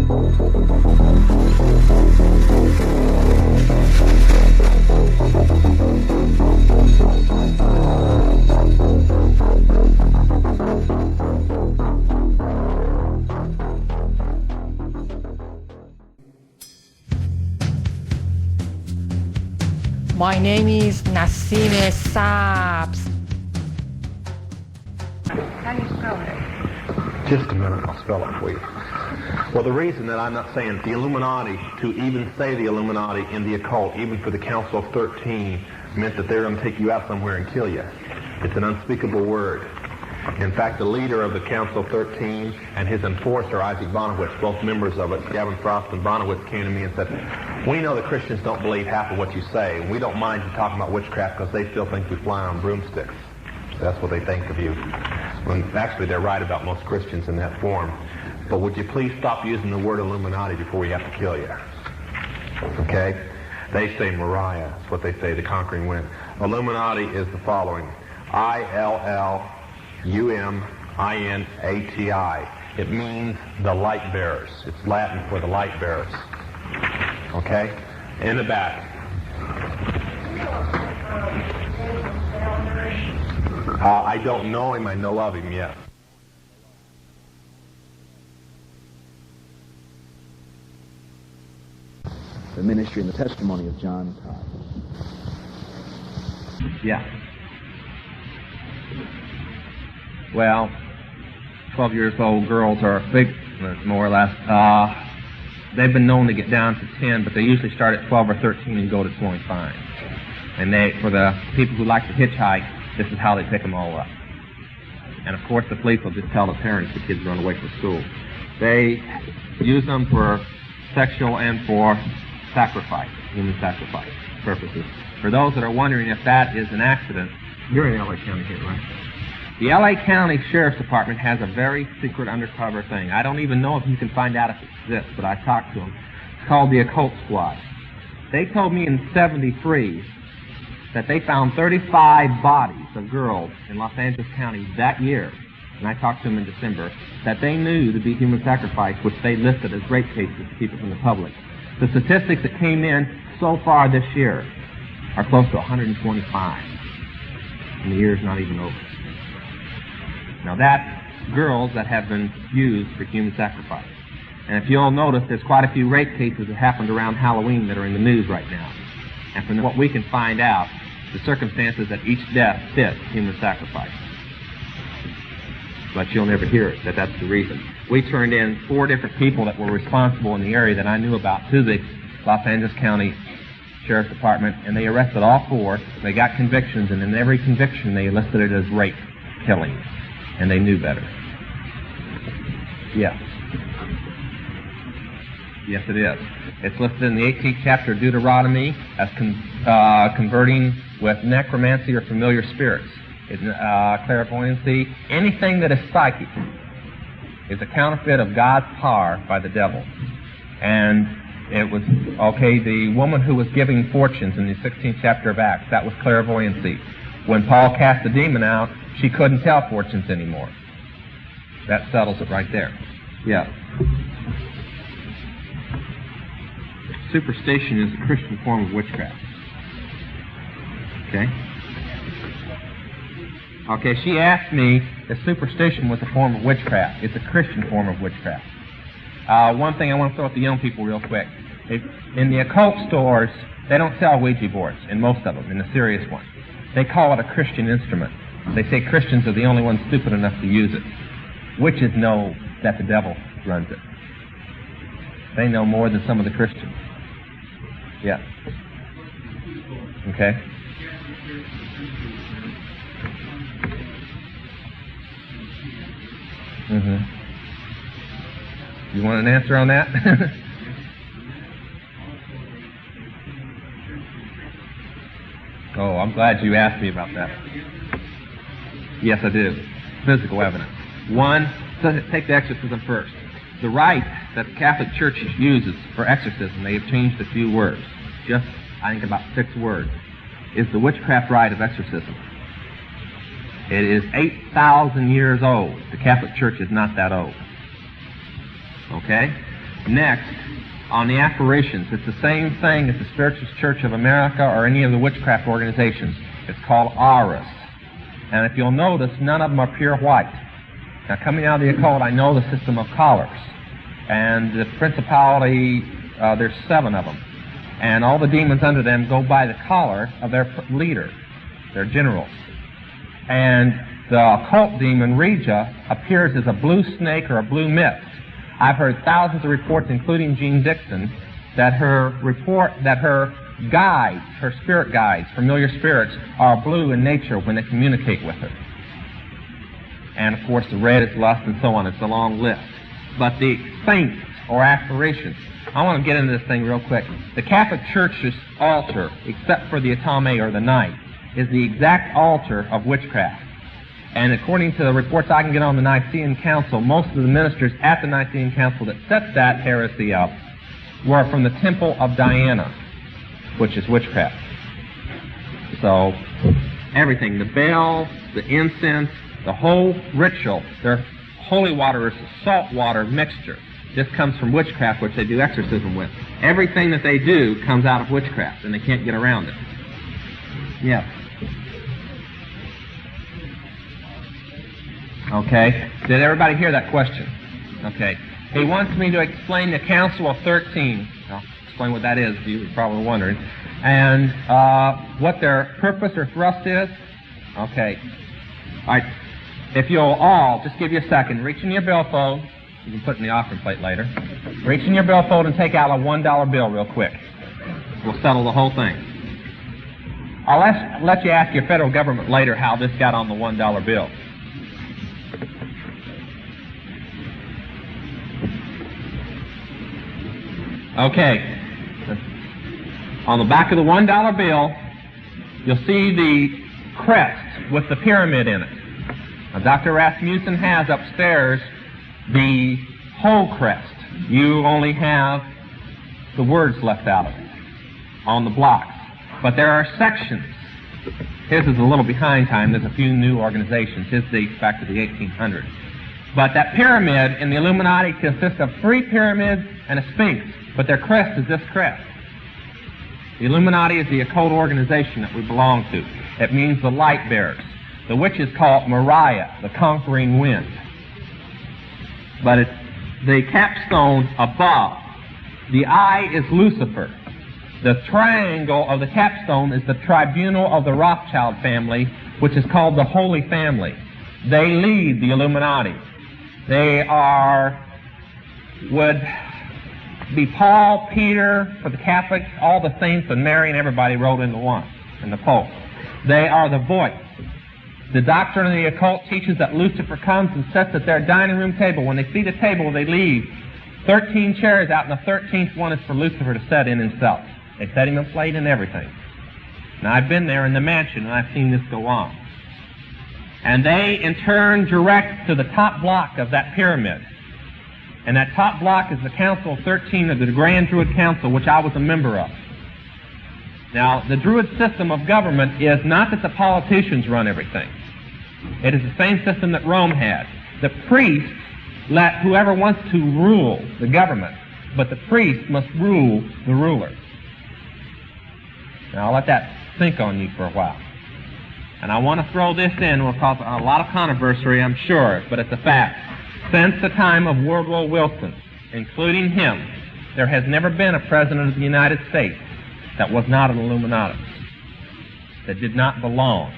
My name is Nassim Saabs. How do you spell it? Just a minute, I'll spell it for you. Well, the reason that I'm not saying the Illuminati, to even say the Illuminati in the occult, even for the Council of 13, meant that they're going to take you out somewhere and kill you. It's an unspeakable word. In fact, the leader of the Council of 13 and his enforcer, Isaac Bonowitz, both members of it, Gavin Frost and Bonowitz, came to me and said, we know the Christians don't believe half of what you say, and we don't mind you talking about witchcraft because they still think we fly on broomsticks. That's what they think of you. When actually they're right about most Christians in that form. But would you please stop using the word Illuminati before we have to kill you? Okay? They say Mariah. That's what they say, the conquering wind. Illuminati is the following. I-L-L-U-M-I-N-A-T-I. It means the light bearers. It's Latin for the light bearers. Okay? In the back. I don't know him. I know of him, yes. The ministry and the testimony of John Todd. Yeah. Well, 12 years old girls are big, more or less. They've been known to get down to 10, but they usually start at 12 or 13 and go to 25. And for the people who like to hitchhike, this is how they pick them all up. And of course the police will just tell the parents the kids run away from school. They use them for sexual and for sacrifice, human sacrifice purposes. For those that are wondering if that is an accident, you're in L.A. County here, right? The L.A. County Sheriff's Department has a very secret undercover thing. I don't even know if you can find out if it exists, but I talked to them. It's called the Occult Squad. They told me in '73 that they found 35 bodies of girls in Los Angeles County that year, and I talked to them in December, that they knew to be human sacrifice, which they listed as rape cases to keep it from the public. The statistics that came in so far this year are close to 125, and the year's not even over. Now that's girls that have been used for human sacrifice. And if you'll notice, there's quite a few rape cases that happened around Halloween that are in the news right now. And from what we can find out, the circumstances that each death fits human sacrifice. But you'll never hear it, that's the reason. We turned in 4 different people that were responsible in the area that I knew about to the Los Angeles County Sheriff's Department, and they arrested all 4. They got convictions, and in every conviction they listed it as rape, killing, and they knew better. Yes. Yes, it is. It's listed in the 18th chapter of Deuteronomy as converting with necromancy or familiar spirits. Clairvoyancy, anything that is psychic is a counterfeit of God's power by the devil. And it was, the woman who was giving fortunes in the 16th chapter of Acts, that was clairvoyancy. When Paul cast the demon out, she couldn't tell fortunes anymore. That settles it right there. Yeah. Superstition is a Christian form of witchcraft. Okay, she asked me if superstition was a form of witchcraft. It's a Christian form of witchcraft. One thing I want to throw at the young people real quick. In the occult stores, they don't sell Ouija boards, in most of them, in the serious ones. They call it a Christian instrument. They say Christians are the only ones stupid enough to use it. Witches know that the devil runs it. They know more than some of the Christians. Yeah. Okay. You want an answer on that? Oh, I'm glad you asked me about that. Yes, I do. Physical evidence. One, take the exorcism first. The rite that the Catholic Church uses for exorcism, they have changed a few words. Just, I think, about 6 words. Is the witchcraft rite of exorcism. It is 8,000 years old. The Catholic Church is not that old. Okay? Next, on the apparitions, it's the same thing as the Spiritualist Church of America or any of the witchcraft organizations. It's called auras. And if you'll notice, none of them are pure white. Now, coming out of the occult, I know the system of collars. And the principality, there's 7 of them. And all the demons under them go by the collar of their leader, their generals. And the occult demon, Regia, appears as a blue snake or a blue mist. I've heard thousands of reports, including Jean Dixon, that her guides, her spirit guides, familiar spirits, are blue in nature when they communicate with her. And of course the red is lust and so on. It's a long list. But the saints or apparitions, I want to get into this thing real quick. The Catholic Church's altar, except for the Atame or the Night, is the exact altar of witchcraft. And according to the reports I can get on the Nicene Council, most of the ministers at the Nicene Council that set that heresy up were from the Temple of Diana, which is witchcraft. So, everything, the bells, the incense, the whole ritual, their holy water is a salt water mixture. This comes from witchcraft, which they do exorcism with. Everything that they do comes out of witchcraft, and they can't get around it. Yes. Okay. Did everybody hear that question? Okay. He wants me to explain the Council of 13. I'll explain what that is, you were probably wondering. And what their purpose or thrust is. Okay. All right. If you'll all, just give you a second, reach in your billfold. You can put it in the offering plate later. Reach in your billfold and take out a $1 bill real quick. We'll settle the whole thing. I'll let you ask your federal government later how this got on the $1 bill. Okay. On the back of the $1 bill, you'll see the crest with the pyramid in it. Now, Dr. Rasmussen has upstairs the whole crest. You only have the words left out of it on the blocks. But there are sections. His is a little behind time. There's a few new organizations. His dates back to the 1800s. But that pyramid in the Illuminati consists of 3 pyramids and a sphinx. But their crest is this crest. The Illuminati is the occult organization that we belong to. It means the light bearers. The witch is called Mariah, the conquering wind. But it's the capstone above. The eye is Lucifer. The triangle of the capstone is the tribunal of the Rothschild family, which is called the Holy Family. They lead the Illuminati. They would be Paul, Peter, for the Catholics, all the saints and Mary and everybody rolled into one, and the Pope. They are the voice. The doctrine of the occult teaches that Lucifer comes and sits at their dining room table. When they see the table, they leave 13 chairs out, and the 13th one is for Lucifer to sit in himself. They set him a plate and everything. Now, I've been there in the mansion, and I've seen this go on. And they, in turn, direct to the top block of that pyramid. And that top block is the Council of 13 of the Grand Druid Council, which I was a member of. Now, the Druid system of government is not that the politicians run everything. It is the same system that Rome had. The priests let whoever wants to rule the government, but the priest must rule the ruler. Now, I'll let that sink on you for a while. And I want to throw this in. It will cause a lot of controversy, I'm sure, but it's a fact. Since the time of Woodrow Wilson, including him, there has never been a president of the United States that was not an Illuminati, that did not belong.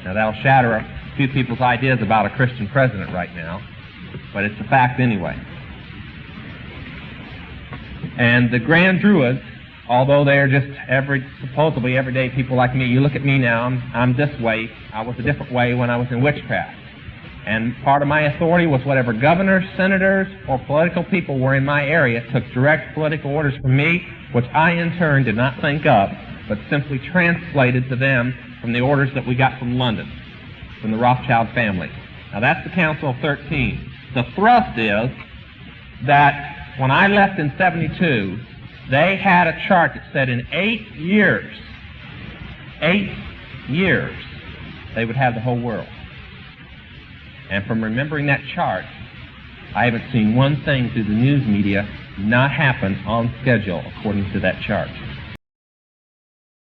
Now, that'll shatter a few people's ideas about a Christian president right now, but it's a fact anyway. And the Grand Druids, although they're just supposedly everyday people like me, you look at me now, I'm this way. I was a different way when I was in witchcraft. And part of my authority was whatever governors, senators, or political people were in my area took direct political orders from me, which I in turn did not think up, but simply translated to them from the orders that we got from London, from the Rothschild family. Now that's the Council of 13. The thrust is that when I left in 72, they had a chart that said in 8 years, they would have the whole world. And from remembering that chart, I haven't seen one thing through the news media not happen on schedule according to that chart.